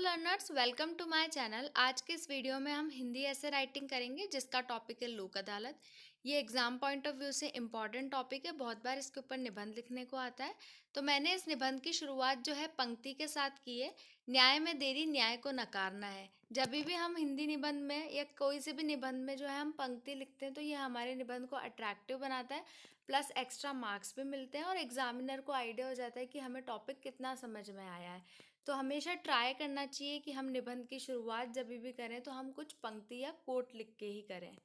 Learners, welcome to my channel. आज के इस वीडियो में हम हिंदी ऐसे राइटिंग करेंगे जिसका टॉपिक है लोक अदालत। ये एग्जाम पॉइंट ऑफ व्यू से इम्पॉर्टेंट टॉपिक है, बहुत बार इसके ऊपर निबंध लिखने को आता है। तो मैंने इस निबंध की शुरुआत जो है पंक्ति के साथ की है, न्याय में देरी न्याय को नकारना है। जब भी हम हिंदी निबंध में या कोई से भी निबंध में जो है हम पंक्ति लिखते हैं तो ये हमारे निबंध को अट्रैक्टिव बनाता है, प्लस एक्स्ट्रा मार्क्स भी मिलते हैं और एग्जामिनर को आइडिया हो जाता है कि हमें टॉपिक कितना समझ में आया है। तो हमेशा ट्राई करना चाहिए कि हम निबंध की शुरुआत जब भी करें तो हम कुछ पंक्ति या कोट लिख के ही करें।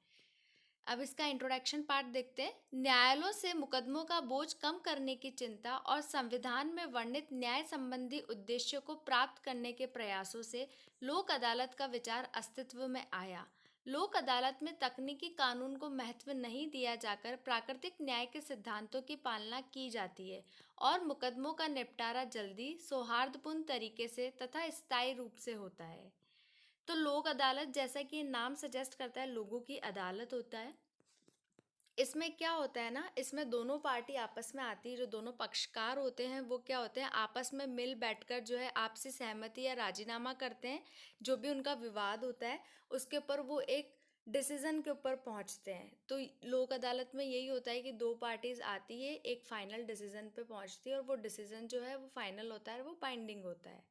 अब इसका इंट्रोडक्शन पार्ट देखते हैं। न्यायालयों से मुकदमों का बोझ कम करने की चिंता और संविधान में वर्णित न्याय संबंधी उद्देश्यों को प्राप्त करने के प्रयासों से लोक अदालत का विचार अस्तित्व में आया। लोक अदालत में तकनीकी कानून को महत्व नहीं दिया जाकर प्राकृतिक न्याय के सिद्धांतों की पालना की जाती है और मुकदमों का निपटारा जल्दी, सौहार्दपूर्ण तरीके से तथा स्थायी रूप से होता है। तो लोक अदालत, जैसा कि नाम सजेस्ट करता है, लोगों की अदालत होता है। इसमें क्या होता है ना, इसमें दोनों पार्टी आपस में आती है, जो दोनों पक्षकार होते हैं वो क्या होते हैं, आपस में मिल बैठकर जो है आपसी सहमति या राजीनामा करते हैं। जो भी उनका विवाद होता है उसके ऊपर वो एक डिसीजन के ऊपर पहुंचते हैं। तो लोक अदालत में यही होता है कि दो पार्टीज आती है, एक फाइनल डिसीजन पे पहुंचती है और वो डिसीजन जो है वो फाइनल होता है, वो बाइंडिंग होता है।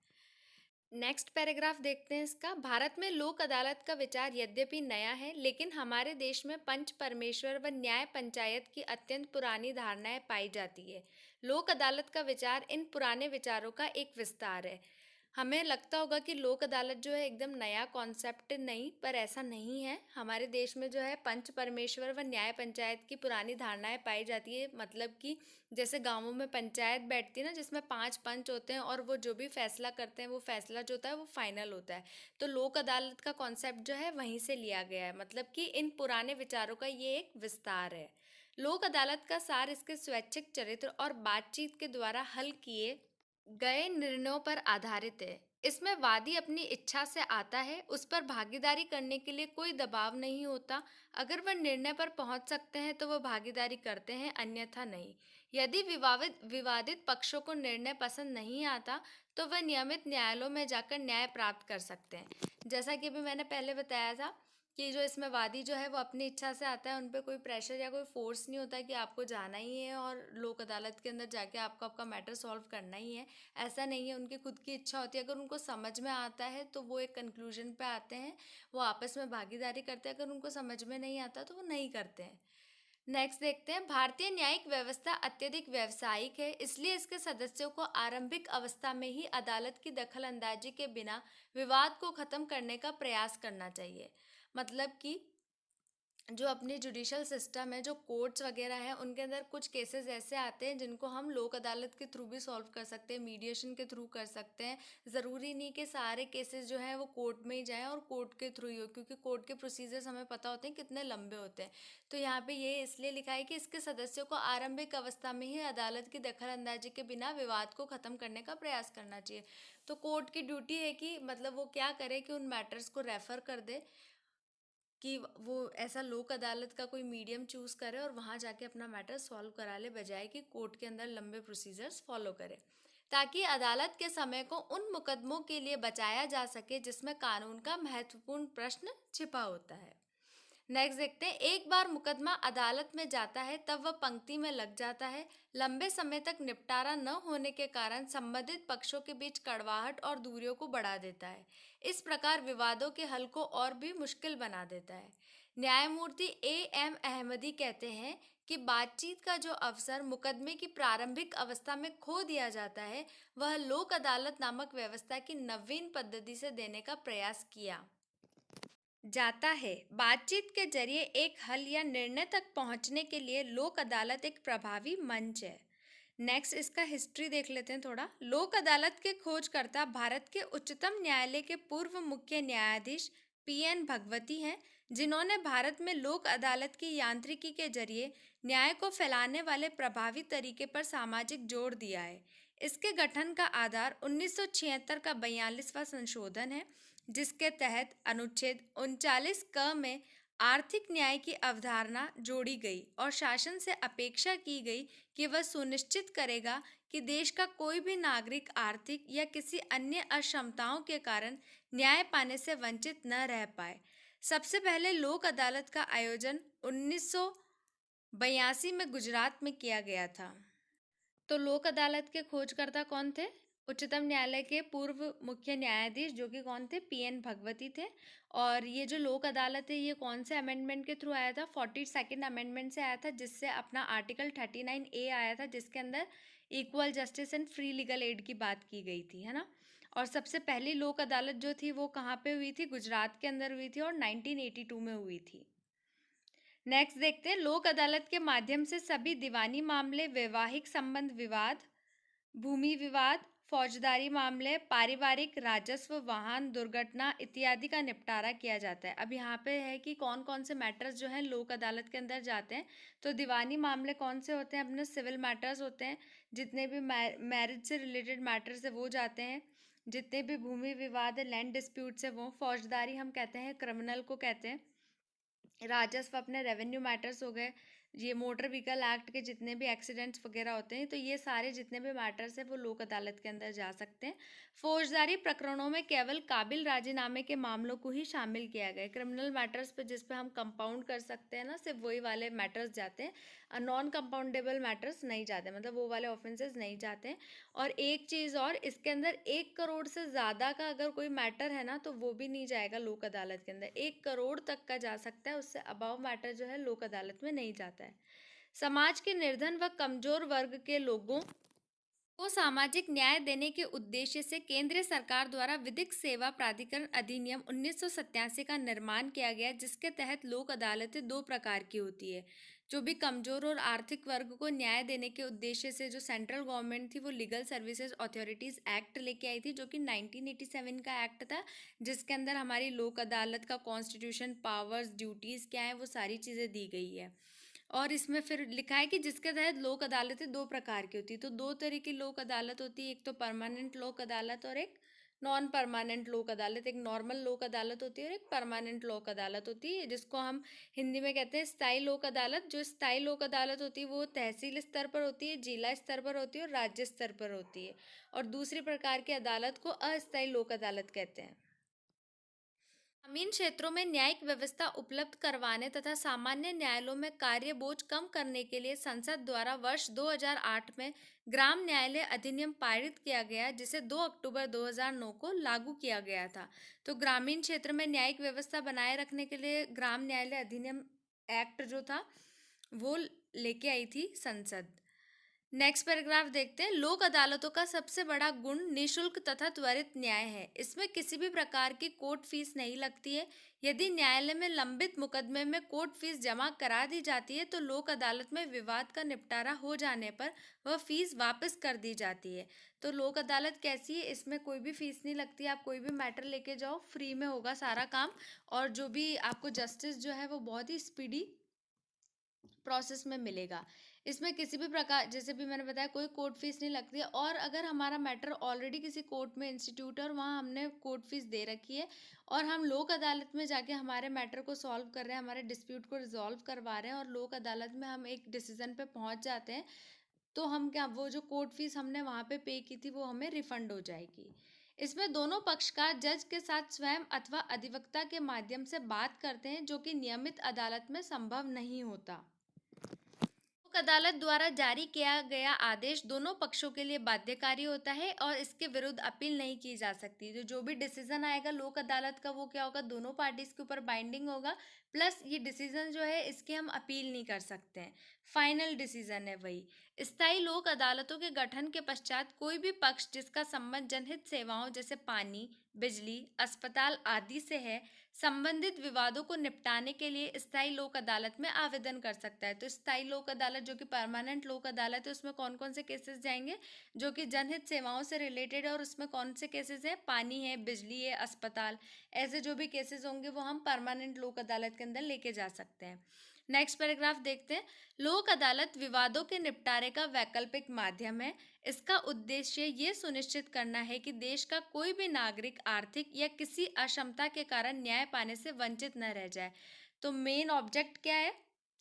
नेक्स्ट पैराग्राफ देखते हैं इसका। भारत में लोक अदालत का विचार यद्यपि नया है, लेकिन हमारे देश में पंच परमेश्वर व न्याय पंचायत की अत्यंत पुरानी धारणाएं पाई जाती है। लोक अदालत का विचार इन पुराने विचारों का एक विस्तार है। हमें लगता होगा कि लोक अदालत जो है एकदम नया कॉन्सेप्ट, नहीं, पर ऐसा नहीं है। हमारे देश में जो है पंच परमेश्वर व न्याय पंचायत की पुरानी धारणाएं पाई जाती है। मतलब कि जैसे गांवों में पंचायत बैठती है ना, जिसमें 5 पंच होते हैं और वो जो भी फैसला करते हैं वो फैसला जो होता है वो फाइनल होता है। तो लोक अदालत का कॉन्सेप्ट जो है वहीं से लिया गया है, मतलब कि इन पुराने विचारों का ये एक विस्तार है। लोक अदालत का सार इसके स्वैच्छिक चरित्र और बातचीत के द्वारा हल किए गए निर्णयों पर आधारित है। इसमें वादी अपनी इच्छा से आता है, उस पर भागीदारी करने के लिए कोई दबाव नहीं होता। अगर वह निर्णय पर पहुंच सकते हैं तो वह भागीदारी करते हैं, अन्यथा नहीं। यदि विवादित पक्षों को निर्णय पसंद नहीं आता तो वह नियमित न्यायालयों में जाकर न्याय प्राप्त कर सकते हैं। जैसा कि अभी मैंने पहले बताया था कि जो इसमें वादी जो है वो अपनी इच्छा से आता है, उन पे कोई प्रेशर या कोई फोर्स नहीं होता कि आपको जाना ही है और लोक अदालत के अंदर जाके आपको आपका मैटर सॉल्व करना ही है। ऐसा नहीं है, उनकी खुद की इच्छा होती है। अगर उनको समझ में आता है तो वो एक कंक्लूजन पे आते हैं, वो आपस में भागीदारी करते हैं। अगर उनको समझ में नहीं आता तो वो नहीं करते हैं। नेक्स्ट देखते हैं। भारतीय न्यायिक व्यवस्था अत्यधिक व्यावसायिक है, इसलिए इसके सदस्यों को आरंभिक अवस्था में ही अदालत की दखल अंदाजी के बिना विवाद को खत्म करने का प्रयास करना चाहिए। मतलब कि जो अपनी जुडिशल सिस्टम है, जो कोर्ट्स वगैरह हैं, उनके अंदर कुछ केसेस ऐसे आते हैं जिनको हम लोक अदालत के थ्रू भी सॉल्व कर सकते हैं, मीडिएशन के थ्रू कर सकते हैं। ज़रूरी नहीं कि सारे केसेस जो हैं वो कोर्ट में ही जाएं और कोर्ट के थ्रू ही हो, क्योंकि कोर्ट के प्रोसीजर्स हमें पता होते हैं कितने लंबे होते हैं। तो यहाँ पे ये इसलिए लिखा है कि इसके सदस्यों को आरंभिक अवस्था में ही अदालत की दखल अंदाजी के बिना विवाद को ख़त्म करने का प्रयास करना चाहिए। तो कोर्ट की ड्यूटी है कि मतलब वो क्या करे कि उन मैटर्स को रेफ़र कर दे, कि वो ऐसा लोक अदालत का कोई मीडियम चूज करे और वहाँ जाके अपना मैटर सॉल्व करा ले, बजाय कि कोर्ट के अंदर लंबे प्रोसीजर्स फॉलो करे, ताकि अदालत के समय को उन मुकदमों के लिए बचाया जा सके जिसमें कानून का महत्वपूर्ण प्रश्न छिपा होता है। नेक्स्ट देखते हैं। एक बार मुकदमा अदालत में जाता है तब वह पंक्ति में लग जाता है। लंबे समय तक निपटारा न होने के कारण संबंधित पक्षों के बीच कड़वाहट और दूरियों को बढ़ा देता है। इस प्रकार विवादों के हल को और भी मुश्किल बना देता है। न्यायमूर्ति A.M. अहमदी कहते हैं कि बातचीत का जो अवसर मुकदमे की प्रारंभिक अवस्था में खो दिया जाता है, वह लोक अदालत नामक व्यवस्था की नवीन पद्धति से देने का प्रयास किया जाता है। बातचीत के जरिए एक हल या निर्णय तक पहुंचने के लिए लोक अदालत एक प्रभावी मंच है। नेक्स्ट इसका हिस्ट्री देख लेते हैं थोड़ा। लोक अदालत के खोजकर्ता भारत के उच्चतम न्यायालय के पूर्व मुख्य न्यायाधीश P.N. भगवती हैं, जिन्होंने भारत में लोक अदालत की यांत्रिकी के जरिए न्याय को फैलाने वाले प्रभावी तरीके पर सामाजिक जोर दिया है। इसके गठन का आधार 1976 का 42वां संशोधन है, जिसके तहत अनुच्छेद 39 क में आर्थिक न्याय की अवधारणा जोड़ी गई और शासन से अपेक्षा की गई कि वह सुनिश्चित करेगा कि देश का कोई भी नागरिक आर्थिक या किसी अन्य अक्षमताओं के कारण न्याय पाने से वंचित न रह पाए। सबसे पहले लोक अदालत का आयोजन 1982 में गुजरात में किया गया था। तो लोक अदालत के खोजकर्ता कौन थे? उच्चतम न्यायालय के पूर्व मुख्य न्यायाधीश, जो कि कौन थे? पीएन भगवती थे। और ये जो लोक अदालत है ये कौन से अमेंडमेंट के थ्रू आया था? 42nd अमेंडमेंट से आया था, जिससे अपना आर्टिकल 39A आया था, जिसके अंदर equal justice and free legal aid की बात की गई थी, है ना। और सबसे पहली लोक अदालत जो थी वो कहाँ पे हुई थी? गुजरात के अंदर हुई थी और 1982 में हुई थी। नेक्स्ट देखते हैं, लोक अदालत के माध्यम से सभी दीवानी मामले, वैवाहिक संबंध विवाद, भूमि विवाद, फौजदारी मामले, पारिवारिक, राजस्व, वाहन दुर्घटना इत्यादि का निपटारा किया जाता है। अब यहाँ पे है कि कौन कौन से मैटर्स जो हैं लोक अदालत के अंदर जाते हैं। तो दीवानी मामले कौन से होते हैं? अपने सिविल मैटर्स होते हैं। जितने भी मैरिज से रिलेटेड मैटर्स है वो जाते हैं। जितने भी भूमि विवाद है, लैंड डिस्प्यूट्स है वो। फौजदारी हम कहते हैं क्रिमिनल को कहते हैं। राजस्व अपने रेवेन्यू मैटर्स हो गए। ये मोटर व्हीकल एक्ट के जितने भी एक्सीडेंट्स वगैरह होते हैं, तो ये सारे जितने भी मैटर्स हैं वो लोक अदालत के अंदर जा सकते हैं। फौजदारी प्रकरणों में केवल काबिल राजीनामे के मामलों को ही शामिल किया गया है। क्रिमिनल मैटर्स पे जिस पे हम कंपाउंड कर सकते हैं ना, सिर्फ वही वाले मैटर्स जाते हैं। नॉन कंपाउंडेबल मैटर्स नहीं जाते, मतलब वो वाले ऑफेंसेस नहीं जाते हैं। और एक चीज़ और, इसके अंदर 1 करोड़ से ज़्यादा का अगर कोई मैटर है ना, तो वो भी नहीं जाएगा लोक अदालत के अंदर। 1 करोड़ तक का जा सकता है, उससे अबव मैटर जो है लोक अदालत में नहीं जाता है। समाज के निर्धन व कमजोर वर्ग के लोगों को सामाजिक न्याय देने के उद्देश्य से केंद्र सरकार द्वारा विधिक सेवा प्राधिकरण अधिनियम 1987 का निर्माण किया गया, जिसके तहत लोक अदालतें 2 प्रकार की होती है। जो भी कमजोर और आर्थिक वर्ग को न्याय देने के उद्देश्य से जो सेंट्रल गवर्नमेंट थी वो लीगल सर्विसेज अथॉरिटीज एक्ट लेके आई थी, जो कि 1987 का एक्ट था, जिसके अंदर हमारी लोक अदालत का कॉन्स्टिट्यूशन, पावर्स, ड्यूटीज क्या है, वो सारी चीज़ें दी गई है। और इसमें फिर लिखा है कि जिसके तहत लोक अदालतें 2 प्रकार की होती है। तो 2 तरह की लोक अदालत होती है, एक तो परमानेंट लोक अदालत और एक नॉन परमानेंट लोक अदालत। एक नॉर्मल लोक अदालत होती है और एक परमानेंट लोक अदालत होती है, जिसको हम हिंदी में कहते हैं स्थायी लोक अदालत। जो स्थायी लोक अदालत होती है वो तहसील स्तर पर होती है, जिला स्तर पर होती है और राज्य स्तर पर होती है। और दूसरी प्रकार की अदालत को अस्थायी लोक अदालत कहते हैं। ग्रामीण क्षेत्रों में न्यायिक व्यवस्था उपलब्ध करवाने तथा सामान्य न्यायालयों में कार्य बोझ कम करने के लिए संसद द्वारा वर्ष 2008 में ग्राम न्यायालय अधिनियम पारित किया गया, जिसे 2 अक्टूबर 2009 को लागू किया गया था। तो ग्रामीण क्षेत्र में न्यायिक व्यवस्था बनाए रखने के लिए ग्राम न्यायालय अधिनियम एक्ट जो था वो लेके आई थी संसद। नेक्स्ट पैराग्राफ देखते हैं, लोक अदालतों का सबसे बड़ा गुण निशुल्क तथा त्वरित न्याय है। इसमें किसी भी प्रकार की कोर्ट फीस नहीं लगती है। यदि न्यायालय में लंबित मुकदमे में कोर्ट फीस जमा करा दी जाती है तो लोक अदालत में विवाद का निपटारा हो जाने पर वह फीस वापस कर दी जाती है। तो लोक अदालत कैसी है? इसमें कोई भी फीस नहीं लगती, आप कोई भी मैटर लेके जाओ, फ्री में होगा सारा काम। और जो भी आपको जस्टिस जो है वो बहुत ही स्पीडी प्रोसेस में मिलेगा। इसमें किसी भी प्रकार, जैसे भी मैंने बताया, कोई कोर्ट फीस नहीं लगती है। और अगर हमारा मैटर ऑलरेडी किसी कोर्ट में इंस्टीट्यूट है और वहाँ हमने कोर्ट फीस दे रखी है और हम लोक अदालत में जाके हमारे मैटर को सॉल्व कर रहे हैं, हमारे डिस्प्यूट को रिजॉल्व करवा रहे हैं और लोक अदालत में हम एक डिसीजन पे पहुँच जाते हैं, तो हम क्या, वो जो कोर्ट फीस हमने वहाँ पे की थी वो हमें रिफंड हो जाएगी। इसमें दोनों पक्षकार जज के साथ स्वयं अथवा अधिवक्ता के माध्यम से बात करते हैं, जो कि नियमित अदालत में संभव नहीं होता। लोक अदालत द्वारा जारी किया गया आदेश दोनों पक्षों के लिए बाध्यकारी होता है और इसके विरुद्ध अपील नहीं की जा सकती। जो भी डिसीजन आएगा लोक अदालत का वो क्या होगा, दोनों पार्टीज के ऊपर बाइंडिंग होगा। प्लस ये डिसीजन जो है इसकी हम अपील नहीं कर सकते हैं, फाइनल डिसीजन है वही। स्थायी लोक अदालतों के गठन के पश्चात कोई भी पक्ष जिसका संबंध जनहित सेवाओं जैसे पानी, बिजली, अस्पताल आदि से है, संबंधित विवादों को निपटाने के लिए स्थायी लोक अदालत में आवेदन कर सकता है। तो स्थायी लोक अदालत जो कि परमानेंट लोक अदालत है, उसमें कौन कौन से केसेस जाएंगे? जो कि जनहित सेवाओं से रिलेटेड है। और उसमें कौन से केसेस हैं? पानी है, बिजली है, अस्पताल, ऐसे जो भी केसेस होंगे वो हम परमानेंट लोक अदालत के अंदर लेके जा सकते हैं। नेक्स्ट पैराग्राफ देखते हैं, लोक अदालत विवादों के निपटारे का वैकल्पिक माध्यम है। इसका उद्देश्य ये सुनिश्चित करना है कि देश का कोई भी नागरिक आर्थिक या किसी अक्षमता के कारण न्याय पाने से वंचित न रह जाए। तो मेन ऑब्जेक्ट क्या है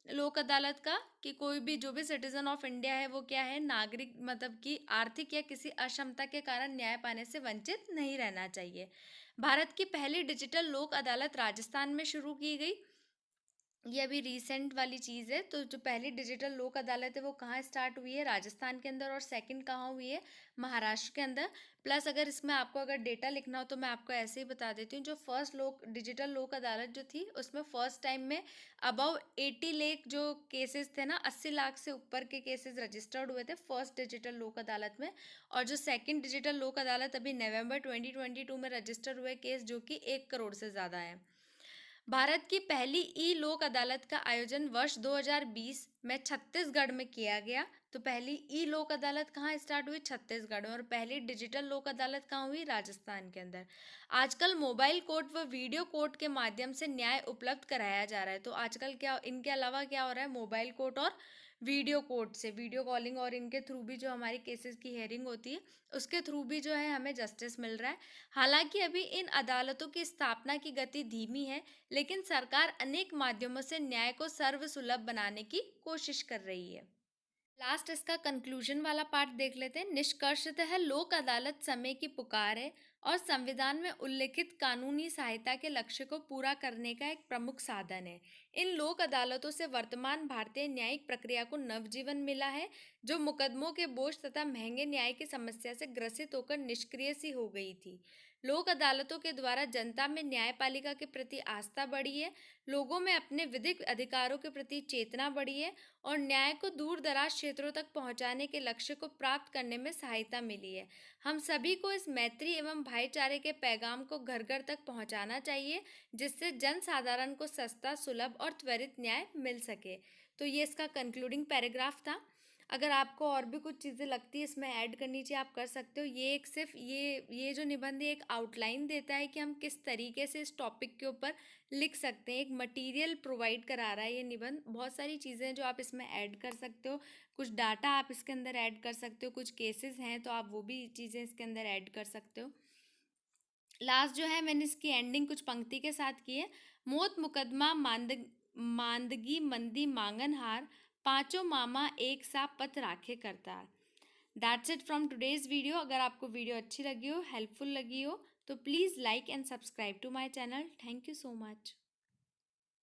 लोक अदालत का कि कोई भी जो भी सिटीजन ऑफ इंडिया है वो क्या है, नागरिक मतलब कि आर्थिक या किसी अक्षमता के कारण न्याय पाने से वंचित नहीं रहना चाहिए। भारत की पहली डिजिटल लोक अदालत राजस्थान में शुरू की गई। ये अभी रिसेंट वाली चीज़ है। तो जो पहली डिजिटल लोक अदालत है वो कहाँ स्टार्ट हुई है, राजस्थान के अंदर, और सेकंड कहाँ हुई है, महाराष्ट्र के अंदर। प्लस अगर इसमें आपको अगर डेटा लिखना हो तो मैं आपको ऐसे ही बता देती हूँ। जो फर्स्ट डिजिटल लोक अदालत जो थी उसमें फर्स्ट टाइम में अबाउ 80 लाख जो केसेस थे ना, 80 लाख से ऊपर के केसेस रजिस्टर्ड हुए थे फर्स्ट डिजिटल लोक अदालत में। और जो सेकेंड डिजिटल लोक अदालत अभी नवंबर 2022 में रजिस्टर हुए केस जो कि 1 करोड़ से ज़्यादा है। भारत की पहली ई लोक अदालत का आयोजन वर्ष 2020 में छत्तीसगढ़ में किया गया। तो पहली ई लोक अदालत कहाँ स्टार्ट हुई, छत्तीसगढ़ में। और पहली डिजिटल लोक अदालत कहाँ हुई, राजस्थान के अंदर। आजकल मोबाइल कोर्ट व वीडियो कोर्ट के माध्यम से न्याय उपलब्ध कराया जा रहा है। तो आजकल क्या इनके अलावा क्या हो रहा है, मोबाइल कोर्ट और वीडियो कोर्ट से वीडियो कॉलिंग और इनके थ्रू भी जो हमारी केसेस की हेयरिंग होती है उसके थ्रू भी जो है हमें जस्टिस मिल रहा है। हालांकि अभी इन अदालतों की स्थापना की गति धीमी है, लेकिन सरकार अनेक माध्यमों से न्याय को सर्वसुलभ बनाने की कोशिश कर रही है। लास्ट इसका कंक्लूजन वाला पार्ट देख लेते हैं। निष्कर्षतः लोक अदालत समय की पुकार है और संविधान में उल्लिखित कानूनी सहायता के लक्ष्य को पूरा करने का एक प्रमुख साधन है। इन लोक अदालतों से वर्तमान भारतीय न्यायिक प्रक्रिया को नवजीवन मिला है, जो मुकदमों के बोझ तथा महंगे न्याय की समस्या से ग्रसित होकर निष्क्रिय सी हो गई थी। लोक अदालतों के द्वारा जनता में न्यायपालिका के प्रति आस्था बढ़ी है, लोगों में अपने विधिक अधिकारों के प्रति चेतना बढ़ी है और न्याय को दूर दराज क्षेत्रों तक पहुंचाने के लक्ष्य को प्राप्त करने में सहायता मिली है। हम सभी को इस मैत्री एवं भाईचारे के पैगाम को घर घर तक पहुंचाना चाहिए, जिससे जन साधारण को सस्ता, सुलभ और त्वरित न्याय मिल सके। तो ये इसका कंक्लूडिंग पैराग्राफ था। अगर आपको और भी कुछ चीज़ें लगती है इसमें ऐड करनी चाहिए, आप कर सकते हो। ये एक सिर्फ ये जो निबंध है एक आउटलाइन देता है कि हम किस तरीके से इस टॉपिक के ऊपर लिख सकते हैं। एक मटेरियल प्रोवाइड करा रहा है ये निबंध। बहुत सारी चीज़ें हैं जो आप इसमें ऐड कर सकते हो, कुछ डाटा आप इसके अंदर ऐड कर सकते हो, कुछ केसेस हैं तो आप वो भी चीज़ें इसके अंदर ऐड कर सकते हो। लास्ट जो है मैंने इसकी एंडिंग कुछ पंक्ति के साथ की है। मोत मुकदमा मांदगी मंदी मांगन हार, पांचों मामा एक सा पथ राखे Kartar. That's it from today's video. अगर आपको वीडियो अच्छी लगी हो, हेल्पफुल लगी हो, तो please like and subscribe to my channel. Thank you so much.